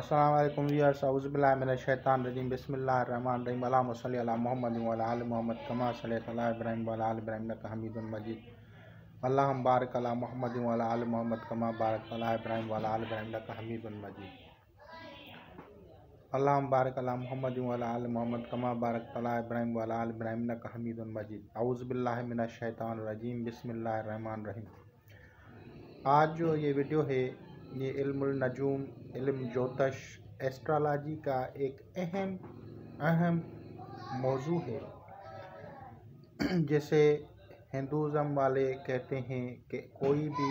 अस्सलाम वालेकुम व्यूअर्स, औज़ु बिल्लाहि मिनश शैतानिर रजीम, बिस्मिल्लाहिर रहमानिर रहीम, अल्लाहुम्मा सल्लि अला मुहम्मद व अला आलि मुहम्मद कमा सल्लैता अला इब्राहीम व अला आलि इब्राहीम इन्नका हमीदुम मजीद। अल्लाहुम्मा बारिक अला मुहम्मद व अला आलि मुहम्मद कमा बारकता अला इब्राहीम व अला आलि इब्राहीम इन्नका हमीदुम मजीद। अल्लाहुम्मा बारिक अला मुहम्मद व अला आलि मुहम्मद कमा बारकता अला इब्राहीम व अला आलि इब्राहीम इन्नका हमीदुम मजीद। औज़ु बिल्लाहि मिनश शैतानिर रजीम, बिस्मिल्लाहिर रहमानिर रहीम। आज जो ये वीडियो है, ये इल्मुल नजूम, इल्म ज्योतिष, एस्ट्रोलॉजी का एक अहम मौजू है, जैसे हिंदुज़म वाले कहते हैं कि कोई भी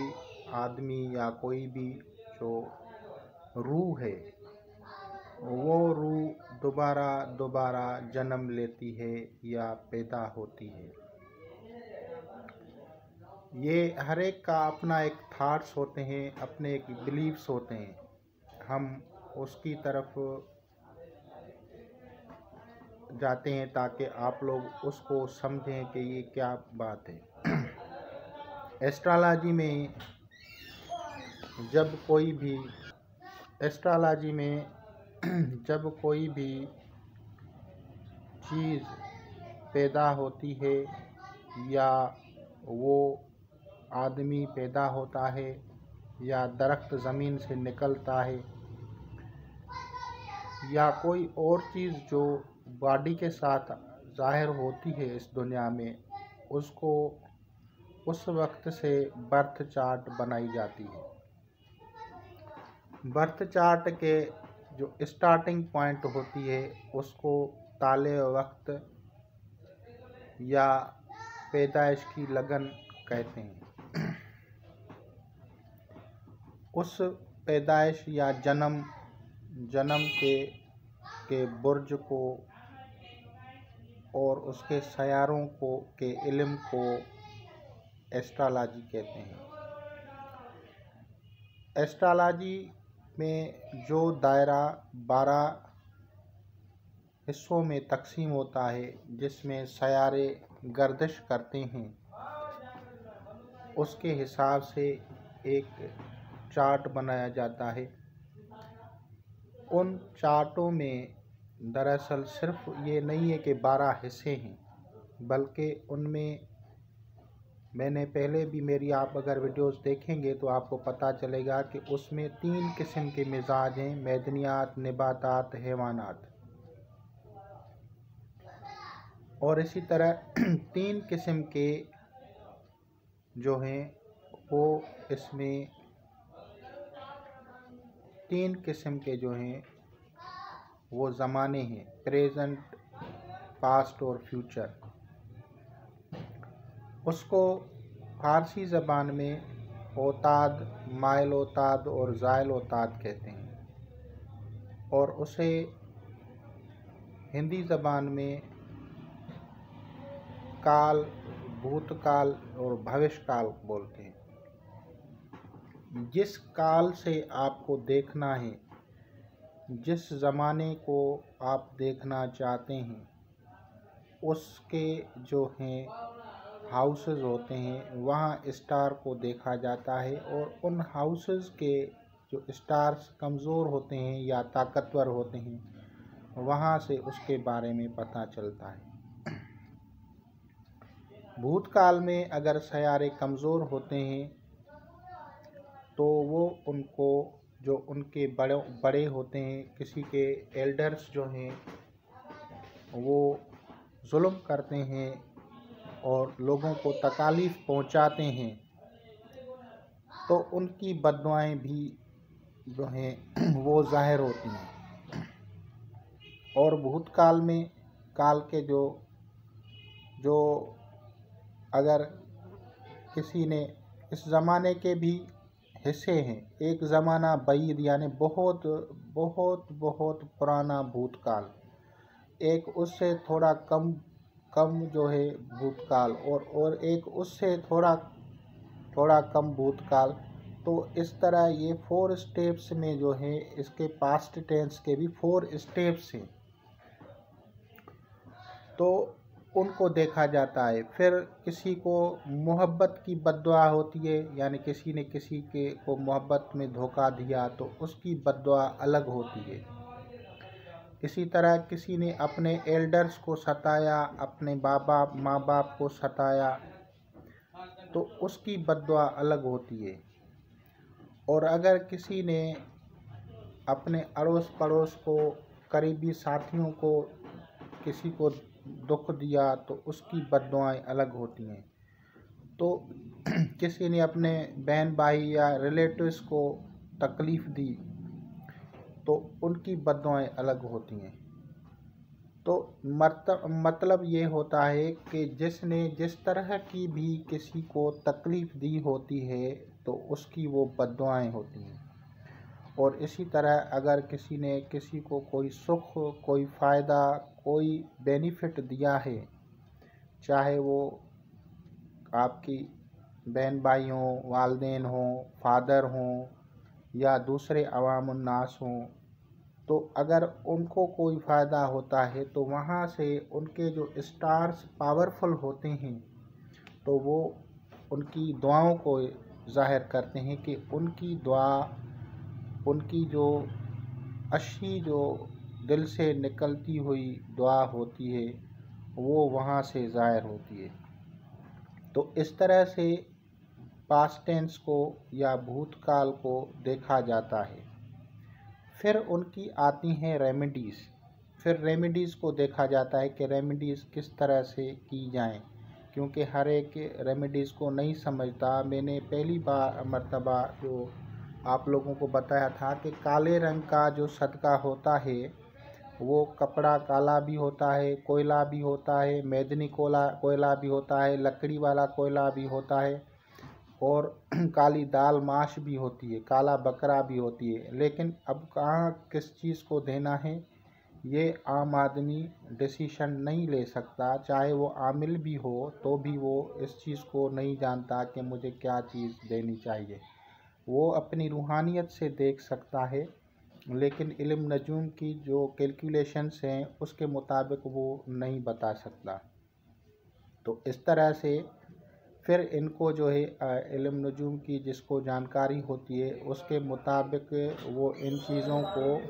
आदमी या कोई भी जो रूह है, वो रूह दोबारा जन्म लेती है या पैदा होती है। ये हर एक का अपना एक थाट्स होते हैं, अपने एक बिलीव्स होते हैं। हम उसकी तरफ जाते हैं ताकि आप लोग उसको समझें कि ये क्या बात है। एस्ट्रोलॉजी में जब कोई भी चीज़ पैदा होती है या वो आदमी पैदा होता है या दरख्त ज़मीन से निकलता है या कोई और चीज़ जो बॉडी के साथ ज़ाहिर होती है इस दुनिया में, उसको उस वक्त से बर्थ चार्ट बनाई जाती है। बर्थ चार्ट के जो स्टार्टिंग पॉइंट होती है उसको ताले वक्त या पैदाइश की लगन कहते हैं। उस पैदाइश या जन्म के बुर्ज को और उसके सयारों के इल्म को एस्ट्रोलॉजी कहते हैं। एस्ट्रोलॉजी में जो दायरा 12 हिस्सों में तकसीम होता है, जिसमें सयारे गर्दिश करते हैं, उसके हिसाब से एक चार्ट बनाया जाता है। उन चार्टों में दरअसल सिर्फ ये नहीं है कि 12 हिस्से हैं, बल्कि उनमें मैंने पहले भी मेरी आप अगर वीडियोस देखेंगे तो आपको पता चलेगा कि उसमें 3 किस्म के मिजाज हैं: मैदनियात, नबातात, हैवानात। और इसी तरह 3 किस्म के जो हैं वो इसमें 3 किस्म के जो हैं वो ज़माने हैं: प्रेजेंट, पास्ट और फ्यूचर। उसको फारसी ज़बान में औताद, माइल औताद और ज़ाइल औताद कहते हैं, और उसे हिंदी ज़बान में काल, भूतकाल और भविष्यकाल बोलते हैं। जिस काल से आपको देखना है, जिस ज़माने को आप देखना चाहते हैं, उसके जो हैं हाउसेस होते हैं, वहाँ स्टार को देखा जाता है, और उन हाउसेस के जो स्टार्स कमज़ोर होते हैं या ताकतवर होते हैं, वहाँ से उसके बारे में पता चलता है। भूतकाल में अगर सयारे कमज़ोर होते हैं तो वो उनको जो उनके बड़े होते हैं, किसी के एल्डर्स जो हैं वो जुल्म करते हैं और लोगों को तकालीफ पहुंचाते हैं, तो उनकी बद्दुआएं भी जो हैं वो ज़ाहिर होती हैं। और भूतकाल में काल के जो अगर किसी ने इस ज़माने के भी हिस्से हैं, एक ज़माना बईद यानी बहुत बहुत बहुत पुराना भूतकाल, एक उससे थोड़ा कम जो है भूतकाल, और एक उससे थोड़ा कम भूतकाल। तो इस तरह ये 4 स्टेप्स में जो है, इसके पास्ट टेंस के भी 4 स्टेप्स हैं। तो उनको देखा जाता है। फिर किसी को मोहब्बत की बद्दुआ होती है, यानी किसी ने किसी के को मोहब्बत में धोखा दिया तो उसकी बद्दुआ अलग होती है। इसी तरह किसी ने अपने एल्डर्स को सताया, अपने बाबा माँ बाप को सताया तो उसकी बद्दुआ अलग होती है। और अगर किसी ने अपने अड़ोस पड़ोस को, करीबी साथियों को, किसी को दुख दिया तो उसकी बद्दुआएं अलग होती हैं। तो किसी ने अपने बहन भाई या रिलेटिव्स को तकलीफ़ दी तो उनकी बद्दुआएं अलग होती हैं। तो मतलब ये होता है कि जिसने जिस तरह की भी किसी को तकलीफ़ दी होती है तो उसकी वो बद्दुआएं होती हैं। और इसी तरह अगर किसी ने किसी को कोई सुख, कोई फ़ायदा, कोई बेनिफिट दिया है, चाहे वो आपकी बहन भाई हों, वालिदैन हों, फादर हों या दूसरे अवाम उन्नास हों, तो अगर उनको कोई फ़ायदा होता है तो वहाँ से उनके जो स्टार्स पावरफुल होते हैं तो वो उनकी दुआओं को ज़ाहिर करते हैं कि उनकी दुआ, उनकी जो अच्छी जो दिल से निकलती हुई दुआ होती है वो वहाँ से ज़ाहिर होती है। तो इस तरह से पास्ट टेंस को या भूतकाल को देखा जाता है। फिर उनकी आती हैं रेमेडीज़। फिर रेमेडीज़ को देखा जाता है कि रेमेडीज़ किस तरह से की जाएं, क्योंकि हर एक रेमेडीज़ को नहीं समझता। मैंने पहली बार मर्तबा जो आप लोगों को बताया था कि काले रंग का जो सदका होता है वो कपड़ा काला भी होता है, कोयला भी होता है, मैदनी कोयला भी होता है, लकड़ी वाला कोयला भी होता है और काली दाल माश भी होती है, काला बकरा भी होती है। लेकिन अब कहाँ किस चीज़ को देना है ये आम आदमी डिसीशन नहीं ले सकता। चाहे वो आमिल भी हो तो भी वो इस चीज़ को नहीं जानता कि मुझे क्या चीज़ देनी चाहिए। वो अपनी रूहानियत से देख सकता है, लेकिन इल्म नजूम की जो कैलकुलेशंस हैं उसके मुताबिक वो नहीं बता सकता। तो इस तरह से फिर इनको जो है इल्म नजूम की जिसको जानकारी होती है उसके मुताबिक वो इन चीज़ों को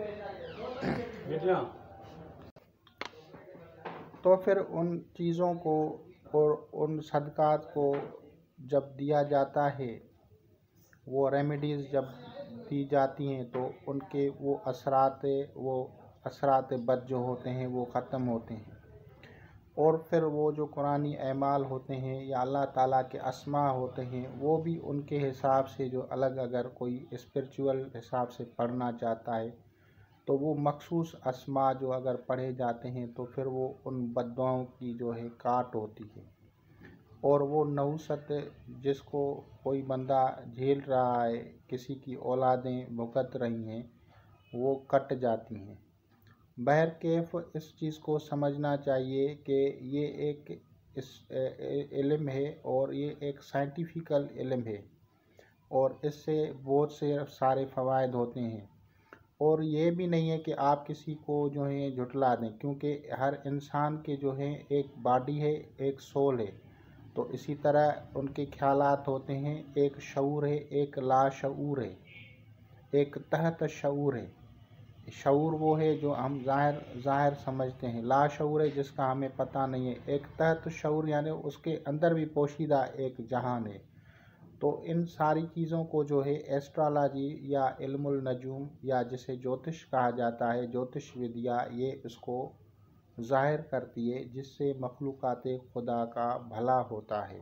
तो फिर उन चीज़ों को और उन सदक़ात को जब दिया जाता है, वो रेमेडीज़ जब दी जाती हैं तो उनके वो असरात बद जो होते हैं वो ख़त्म होते हैं। और फिर वो जो कुरानी ऐमाल होते हैं या अल्लाह ताला के अस्मा होते हैं वो भी उनके हिसाब से जो अलग, अगर कोई स्पिरिचुअल हिसाब से पढ़ना चाहता है तो वो मखसूस अस्मा जो अगर पढ़े जाते हैं तो फिर वो उन बद्दुआओं की जो है काट होती है। और वो नहुसत जिसको कोई बंदा झेल रहा है, किसी की औलादें भुगत रही हैं, वो कट जाती हैं। बहरकैफ इस चीज़ को समझना चाहिए कि ये एक इल्म है और ये एक साइंटिफिकल इल्म है और इससे बहुत से सारे फ़वाइद होते हैं। और ये भी नहीं है कि आप किसी को जो है झुटला दें, क्योंकि हर इंसान के जो है एक बॉडी है, एक सोल है। तो इसी तरह उनके ख्यालात होते हैं, एक शऊर है, एक लाशऊर है, एक तहत शऊर है। शऊर वो है जो हम ज़ाहिर समझते हैं, लाशऊर है जिसका हमें पता नहीं है, एक तहत शऊर यानी उसके अंदर भी पोशीदा एक जहान है। तो इन सारी चीज़ों को जो है एस्ट्रोलॉजी या इल्मुल नजूम या जिसे ज्योतिष कहा जाता है, ज्योतिष विद्या, ये इसको ज़ाहिर करती है जिससे मखलूक़ात खुदा का भला होता है।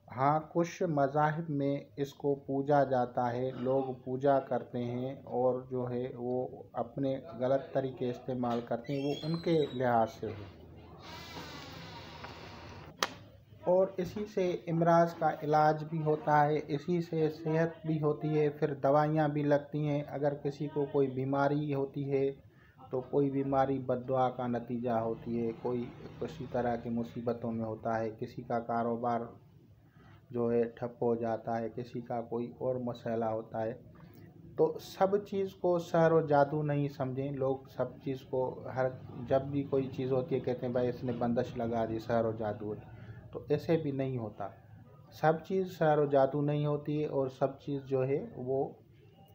हाँ, कुछ मज़ाहिब में इसको पूजा जाता है, लोग पूजा करते हैं और जो है वो अपने गलत तरीके इस्तेमाल करते हैं, वो उनके लिहाज से है। और इसी से इमराज का इलाज भी होता है, इसी से सेहत भी होती है, फिर दवाइयाँ भी लगती हैं। अगर किसी को कोई बीमारी होती है तो कोई बीमारी बद्दुआ का नतीजा होती है, कोई किसी तरह की मुसीबतों में होता है, किसी का कारोबार जो है ठप हो जाता है, किसी का कोई और मसला होता है। तो सब चीज़ को सहर और जादू नहीं समझें लोग। सब चीज़ को हर जब भी कोई चीज़ होती है कहते हैं भाई इसने बंदिश लगा दी, सहर और जादू है। तो ऐसे भी नहीं होता। सब चीज़ सहर और जादू नहीं होती है, और सब चीज़ जो है वो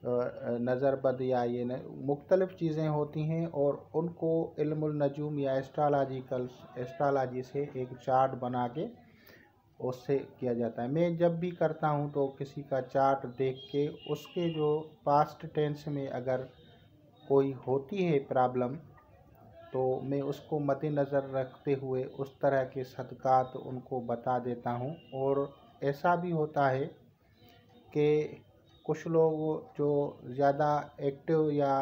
नज़रबद या ये मुख्तलिफ़ चीज़ें होती हैं, और उनको इल्मुल नजूम या एस्ट्रोलॉजी से एक चार्ट बना के उससे किया जाता है। मैं जब भी करता हूँ तो किसी का चार्ट देख के उसके जो पास्ट टेंस में अगर कोई होती है प्रॉब्लम, तो मैं उसको मद्देनज़र रखते हुए उस तरह के सदक़ात उनको बता देता हूँ। और ऐसा भी होता है कि कुछ लोग जो ज़्यादा एक्टिव या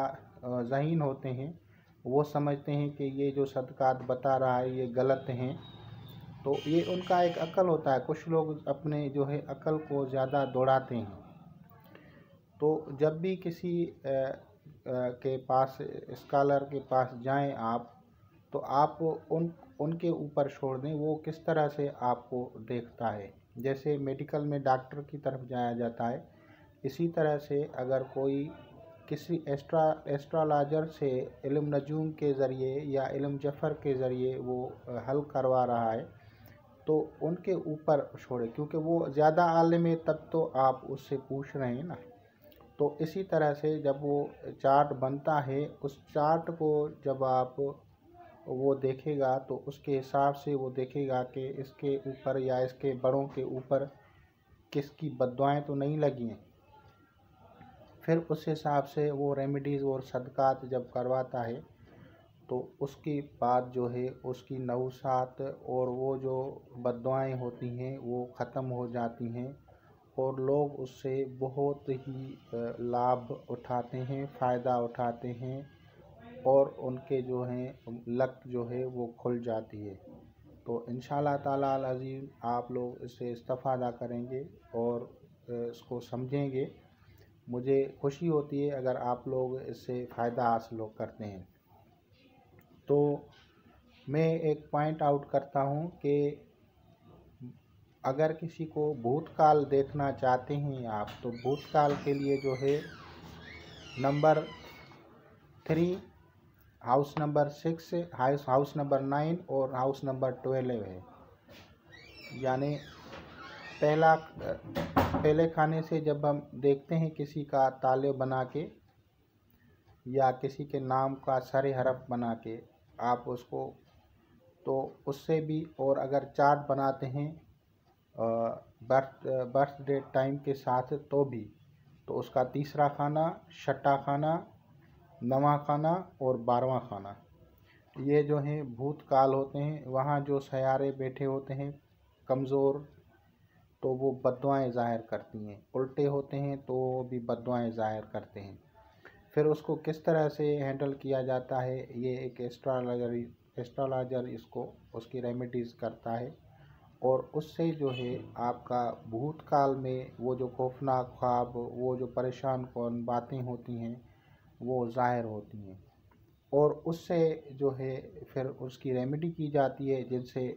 ज़हीन होते हैं वो समझते हैं कि ये जो सदक़ात बता रहा है ये गलत हैं, तो ये उनका एक अक्ल होता है। कुछ लोग अपने जो है अक्ल को ज़्यादा दौड़ाते हैं। तो जब भी किसी के पास स्कॉलर के पास जाएं आप, तो आप उनके ऊपर छोड़ दें वो किस तरह से आपको देखता है। जैसे मेडिकल में डॉक्टर की तरफ जाया जाता है, इसी तरह से अगर कोई किसी एस्ट्रोलॉजर से इल्म नजूम के ज़रिए या इल्म जफ़र के ज़रिए वो हल करवा रहा है, तो उनके ऊपर छोड़े, क्योंकि वो ज़्यादा आलिम है तब तो आप उससे पूछ रहे हैं ना। तो इसी तरह से जब वो चार्ट बनता है, उस चार्ट को जब आप वो देखेगा तो उसके हिसाब से वो देखेगा कि इसके ऊपर या इसके बड़ों के ऊपर किसकी बद्दुआएं तो नहीं लगी हैं। फिर उस हिसाब से वो रेमेडीज़ और सदक़ात जब करवाता है, तो उसके बाद जो है उसकी नहुसात और वो जो बद्दुआएं होती हैं वो ख़त्म हो जाती हैं, और लोग उससे बहुत ही लाभ उठाते हैं, फ़ायदा उठाते हैं, और उनके जो हैं लक जो है वो खुल जाती है। तो इंशाअल्लाह ताला अल अज़ीज़ आप लोग इससे इस्तिफ़ादा करेंगे और इसको समझेंगे। मुझे खुशी होती है अगर आप लोग इससे फ़ायदा हासिल करते हैं। तो मैं एक पॉइंट आउट करता हूँ कि अगर किसी को भूतकाल देखना चाहते हैं आप, तो भूतकाल के लिए जो है number 3, house number 6, house number 9 और हाउस नंबर 12 है। यानी पहले खाने से जब हम देखते हैं किसी का ताले बना के या किसी के नाम का सरे हरफ बना के आप उसको, तो उससे भी, और अगर चार्ट बनाते हैं बर्थ डेट टाइम के साथ तो भी, तो उसका तीसरा खाना, छठा खाना, नवा खाना और 12वां खाना, ये जो हैं भूतकाल होते हैं। वहाँ जो सयारे बैठे होते हैं कमज़ोर, तो वो बद्दुआएं ज़ाहिर करती हैं। उल्टे होते हैं तो वो भी बद्दुआएं ज़ाहिर करते हैं। फिर उसको किस तरह से हैंडल किया जाता है, ये एक एस्ट्रोलॉजर इसको उसकी रेमेडीज़ करता है, और उससे जो है आपका भूतकाल में वो जो खौफनाक ख्वाब, वो जो परेशान कौन बातें होती हैं वो ज़ाहिर होती हैं, और उससे जो है फिर उसकी रेमेडी की जाती है, जिनसे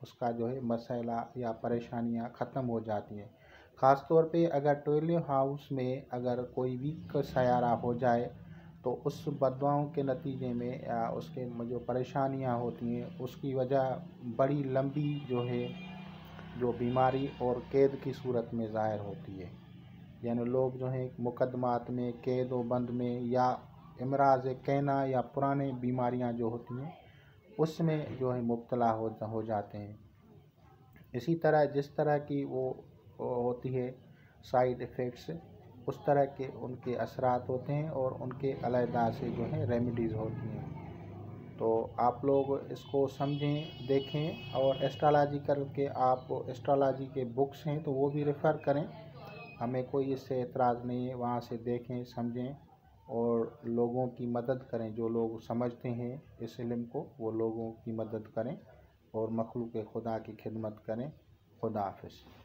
उसका जो है मसला या परेशानियां ख़त्म हो जाती हैं। ख़ास तौर पे अगर 12 हाउस में अगर कोई वीक सयारा हो जाए, तो उस बददुआओं के नतीजे में या उसके जो परेशानियां होती हैं उसकी वजह बड़ी लंबी जो है जो बीमारी और कैद की सूरत में ज़ाहिर होती है। यानी लोग जो हैं मुकदमात में, कैद व बंद में, या इमराज़ कहना या पुराने बीमारियां जो होती हैं उसमें जो है मुब्तला हो जाते हैं। इसी तरह जिस तरह की वो होती है साइड इफ़ेक्ट्स, उस तरह के उनके असरात होते हैं, और उनके अलहदा से जो है रेमेडीज़ होती हैं। तो आप लोग इसको समझें, देखें, और एस्ट्रोलॉजिकल के आप एस्ट्रोलॉजी के बुक्स हैं तो वो भी रेफ़र करें। हमें कोई इससे एतराज़ नहीं है, वहाँ से देखें, समझें और लोगों की मदद करें। जो लोग समझते हैं इस इल्म को वो लोगों की मदद करें और मखलूक़ खुदा की खिदमत करें। खुदा हाफ़िज़।